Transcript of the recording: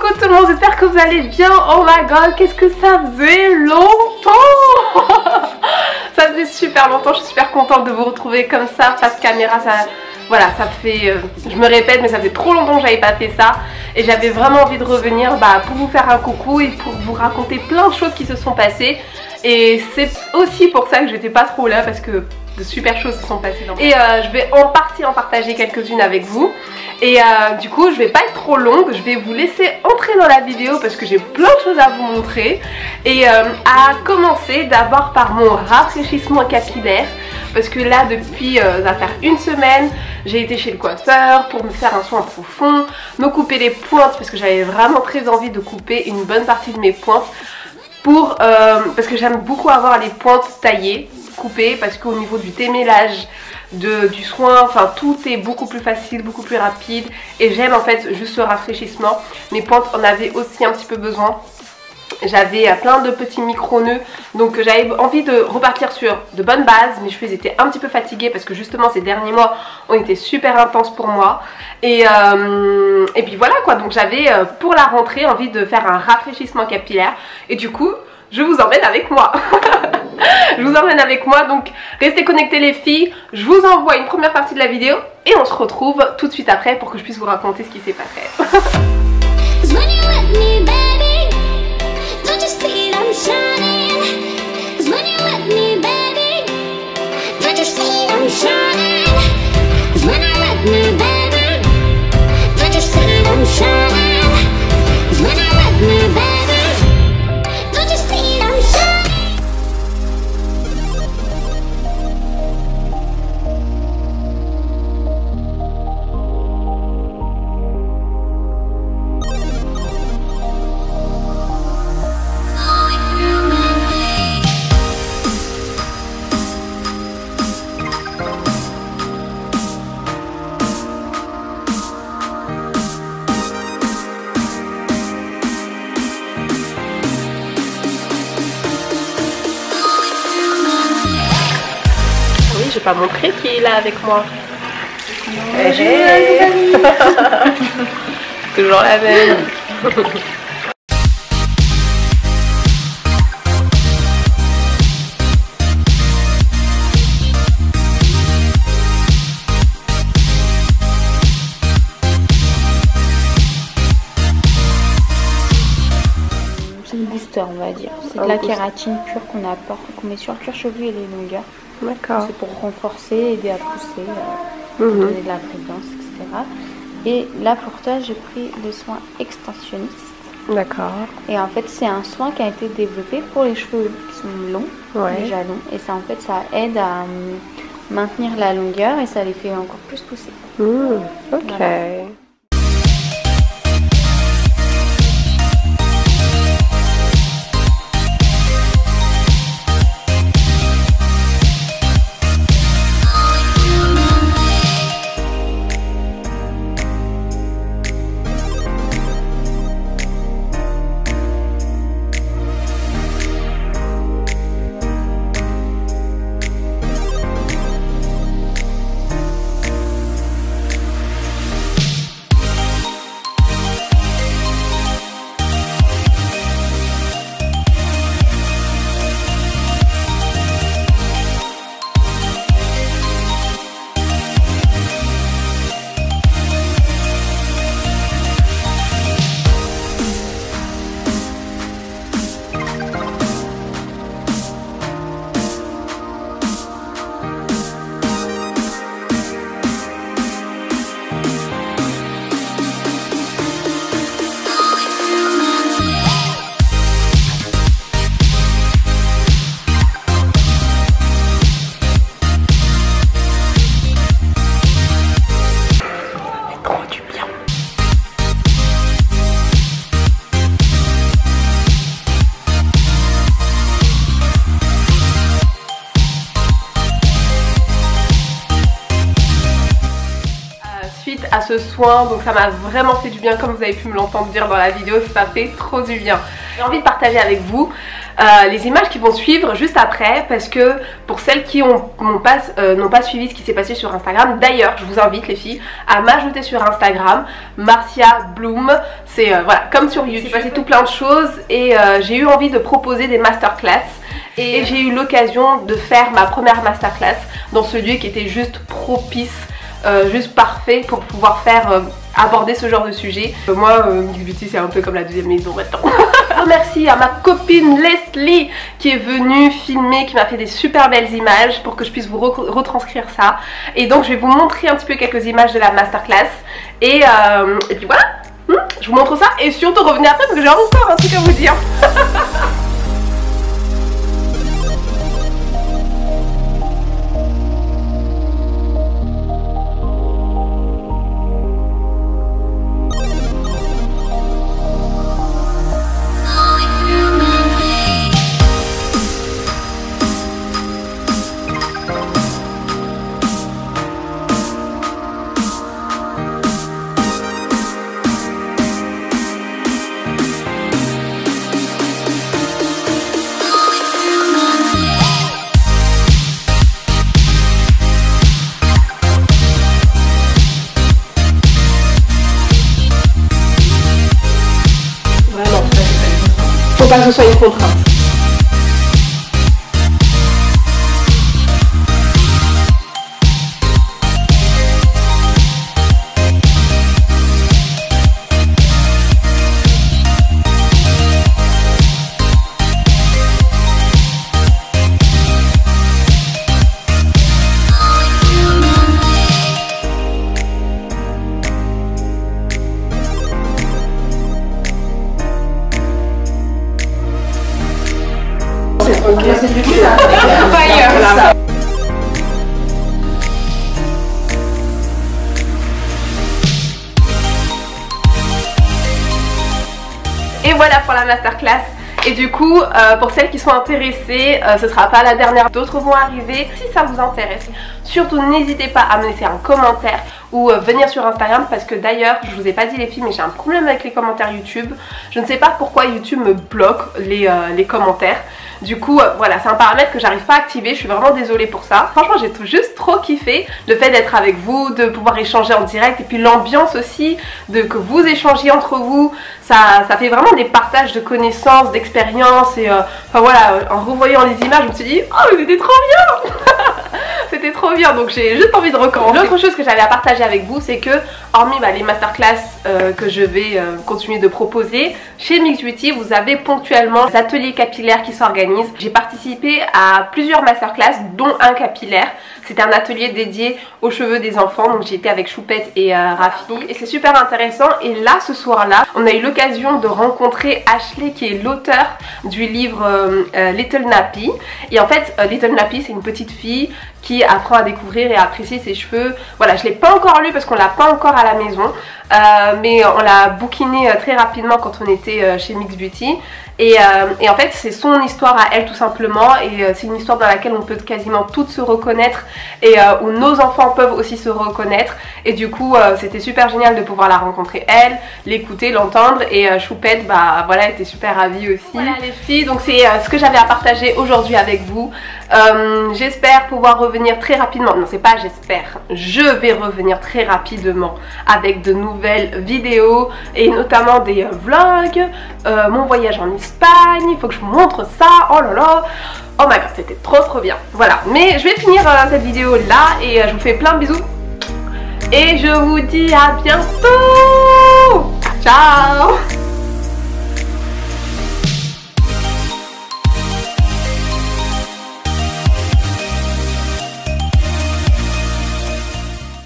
Coucou tout le monde, j'espère que vous allez bien. Oh my god, qu'est-ce que ça faisait longtemps. Ça faisait super longtemps, je suis super contente de vous retrouver comme ça face caméra. Voilà, ça fait, je me répète, mais ça fait trop longtemps que j'avais pas fait ça. Et j'avais vraiment envie de revenir pour vous faire un coucou et pour vous raconter plein de choses qui se sont passées. Et c'est aussi pour ça que j'étais pas trop là, parce que de super choses se sont passées dans et je vais en partie en partager quelques-unes avec vous. Et du coup je vais pas être trop longue, je vais vous laisser entrer dans la vidéo parce que j'ai plein de choses à vous montrer. Et à commencer d'abord par mon rafraîchissement capillaire, parce que là depuis ça va faire une semaine, j'ai été chez le coiffeur pour me faire un soin profond, me couper les pointes parce que j'avais vraiment très envie de couper une bonne partie de mes pointes parce que j'aime beaucoup avoir les pointes taillées, coupées, parce qu'au niveau du démêlage, du soin, enfin tout est beaucoup plus facile, beaucoup plus rapide, et j'aime en fait juste ce rafraîchissement. Mes pointes en avaient aussi un petit peu besoin. J'avais plein de petits micro-nœuds, donc j'avais envie de repartir sur de bonnes bases. Mes cheveux étaient un petit peu fatigués parce que justement ces derniers mois ont été super intenses pour moi. Et puis voilà quoi, donc j'avais pour la rentrée envie de faire un rafraîchissement capillaire. Et du coup, je vous emmène avec moi. Je vous emmène avec moi, donc restez connectés les filles. Je vous envoie une première partie de la vidéo et on se retrouve tout de suite après pour que je puisse vous raconter ce qui s'est passé. Je vais pas montrer qui est là avec moi. Hey. Toujours la même. C'est une booster, on va dire. C'est de la kératine pure qu'on apporte, qu'on met sur le cuir chevelu et les longueurs. D'accord. C'est pour renforcer, aider à pousser, donner de la brillance, etc. Et là pour toi, j'ai pris le soin extensionniste. D'accord. Et en fait, c'est un soin qui a été développé pour les cheveux qui sont longs, déjà longs. Et ça, en fait, ça aide à maintenir la longueur et ça les fait encore plus pousser. Ok. Voilà. À ce soin, donc ça m'a vraiment fait du bien, comme vous avez pu me l'entendre dire dans la vidéo, ça fait trop du bien. J'ai envie de partager avec vous les images qui vont suivre juste après, parce que pour celles qui n'ont pas suivi ce qui s'est passé sur Instagram, d'ailleurs je vous invite les filles à m'ajouter sur Instagram, Marcia Bloom, c'est voilà, comme sur YouTube, il s'est passé tout plein de choses et j'ai eu envie de proposer des masterclass. Et j'ai eu l'occasion de faire ma première masterclass dans ce lieu qui était juste propice, juste parfait pour pouvoir faire aborder ce genre de sujet. Moi, Mix Beauty c'est un peu comme la deuxième maison maintenant. Merci à ma copine Leslie qui est venue filmer, qui m'a fait des super belles images pour que je puisse vous retranscrire ça. Et donc je vais vous montrer un petit peu quelques images de la masterclass. Et puis voilà, je vous montre ça et surtout revenez après parce que j'ai encore un truc à vous dire. Faut pas que ce soit une contrainte. Ok, c'est du cul. Et voilà pour la masterclass. Et du coup, pour celles qui sont intéressées, ce sera pas la dernière, d'autres vont arriver. Si ça vous intéresse, surtout n'hésitez pas à me laisser un commentaire ou venir sur Instagram, parce que d'ailleurs, je vous ai pas dit les filles, mais j'ai un problème avec les commentaires YouTube. Je ne sais pas pourquoi YouTube me bloque les commentaires. Du coup, voilà, c'est un paramètre que j'arrive pas à activer, je suis vraiment désolée pour ça. Franchement, j'ai juste trop kiffé le fait d'être avec vous, de pouvoir échanger en direct, et puis l'ambiance aussi, que vous échangiez entre vous. Ça fait vraiment des partages de connaissances, d'expériences, et enfin voilà, en revoyant les images, je me suis dit, oh, c'était trop bien. C'était trop bien, donc j'ai juste envie de recommencer. L'autre chose que j'avais à partager avec vous, c'est que hormis les masterclass que je vais continuer de proposer, chez Mix Beauty, vous avez ponctuellement des ateliers capillaires qui s'organisent. J'ai participé à plusieurs masterclass, dont un capillaire. C'était un atelier dédié aux cheveux des enfants, donc j'ai été avec Choupette et Rafi. Et c'est super intéressant. Et là, ce soir-là, on a eu l'occasion de rencontrer Ashley, qui est l'auteur du livre Little Nappy. Et en fait, Little Nappy, c'est une petite fille qui apprend à découvrir et à apprécier ses cheveux. Voilà, je ne l'ai pas encore lu parce qu'on l'a pas encore à la maison, mais on l'a bookiné très rapidement quand on était chez Mix Beauty. Et en fait c'est son histoire à elle tout simplement, et c'est une histoire dans laquelle on peut quasiment toutes se reconnaître, et où nos enfants peuvent aussi se reconnaître. Et du coup c'était super génial de pouvoir la rencontrer elle, l'écouter, l'entendre, et Choupette voilà, était super ravie aussi. Voilà les filles, donc c'est ce que j'avais à partager aujourd'hui avec vous. J'espère pouvoir revenir très rapidement, non c'est pas j'espère, je vais revenir très rapidement avec de nouvelles vidéos, et notamment des vlogs, mon voyage en Espagne, il faut que je vous montre ça, oh là là, oh my god, c'était trop bien. Voilà, mais je vais finir cette vidéo là, et je vous fais plein de bisous, et je vous dis à bientôt, ciao.